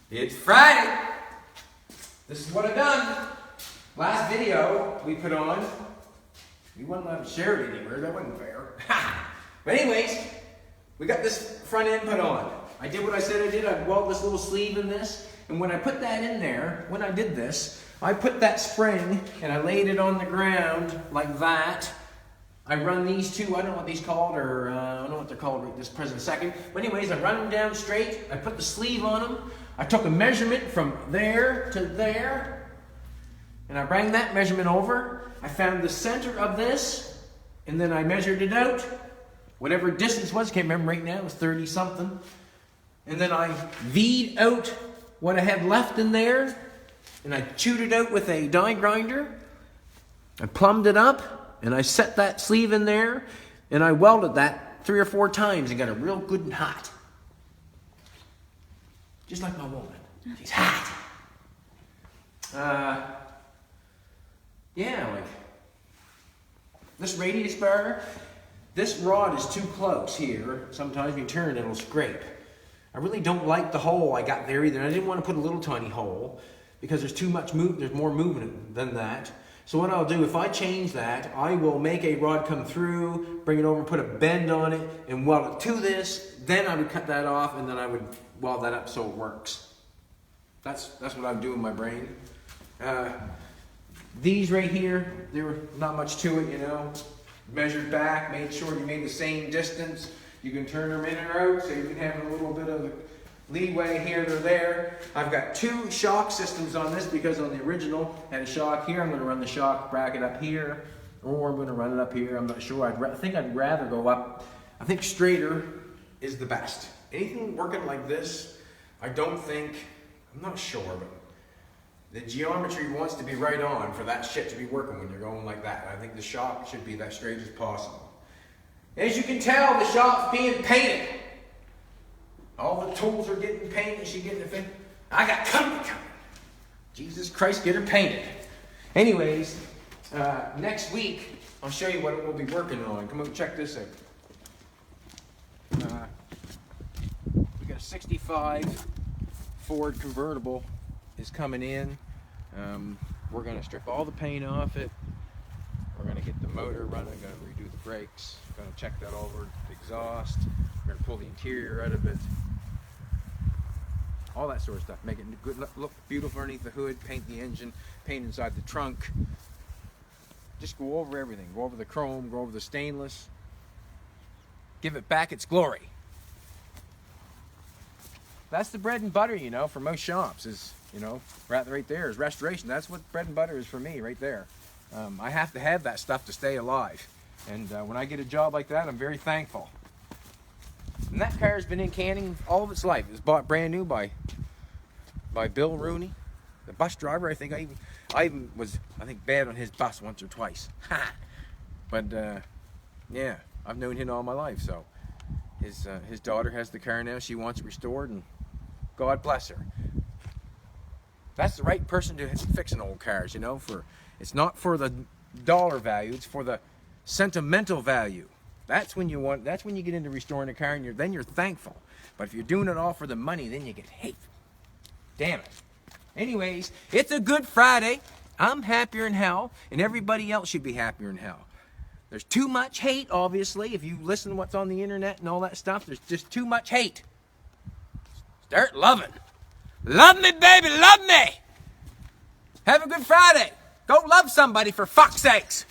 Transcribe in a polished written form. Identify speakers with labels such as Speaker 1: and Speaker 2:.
Speaker 1: It's Friday. This is what I've done. Last video we put on, we wouldn't let them share it anywhere. That wasn't fair. But anyways, we got this front end put on. I did what I said I did. I welded this little sleeve in this. And when I put that in there, when I did this, I put that spring and I laid it on the ground like that. I run these two, I don't know what these called, or I don't know what they're called right this present second. But anyways, I run them down straight. I put the sleeve on them. I took a measurement from there to there. And I bring that measurement over. I found the center of this. And then I measured it out. Whatever distance was, can't remember right now, it was 30 something. And then I V'd out what I had left in there. And I chewed it out with a die grinder. I plumbed it up. And I set that sleeve in there, and I welded that 3 or 4 times and got it real good and hot. Just like my woman. She's hot. Yeah, like this radius bar, this rod is too close here. Sometimes when you turn it, it'll scrape. I really don't like the hole I got there either. I didn't want to put a little tiny hole because there's too much movement. There's more movement than that. So what I'll do, if I change that, I will make a rod come through, bring it over and put a bend on it and weld it to this. Then I would cut that off and then I would weld that up so it works. That's what I would do in my brain. These right here, there were not much to it, you know. Measured back, made sure you made the same distance. You can turn them in or out so you can have a little bit of leeway here or there. I've got 2 shock systems on this because on the original had a shock here. I'm going to run the shock bracket up here, or I'm going to run it up here. I'm not sure. I think I'd rather go up. I think straighter is the best. Anything working like this, I don't think, I'm not sure, but the geometry wants to be right on for that shit to be working when you're going like that. I think the shock should be that straight as possible. As you can tell, the shop's being painted. All the tools are getting painted. She's getting the thing. I got company coming. Jesus Christ, get her painted. Anyways, next week, I'll show you what we'll be working on. Come on, check this out. We got a 65 Ford convertible is coming in. We're going to strip all the paint off it. We're going to get the motor running. Going to redo the brakes. Going to check that over. The exhaust. We're going to pull the interior out of it. All that sort of stuff. Make it good, look beautiful underneath the hood. Paint the engine. Paint inside the trunk. Just go over everything. Go over the chrome. Go over the stainless. Give it back its glory. That's the bread and butter, you know, for most shops. Is, you know, right there is restoration. That's what bread and butter is for me, right there. I have to have that stuff to stay alive. And when I get a job like that, I'm very thankful. And that car has been in canning all of its life. It was bought brand new by Bill Rooney, the bus driver. I think I even was bad on his bus once or twice. But yeah, I've known him all my life. So his daughter has the car now. She wants it restored, and God bless her. That's the right person to fix an old cars. You know, it's not for the dollar value. It's for the sentimental value. That's when you get into restoring a car, and then you're thankful. But if you're doing it all for the money, then you get hateful. Damn it. Anyways, it's a good Friday. I'm happier than hell, and everybody else should be happier than hell. There's too much hate, obviously. If you listen to what's on the internet and all that stuff, there's just too much hate. Start loving. Love me, baby, love me. Have a good Friday. Go love somebody, for fuck's sakes.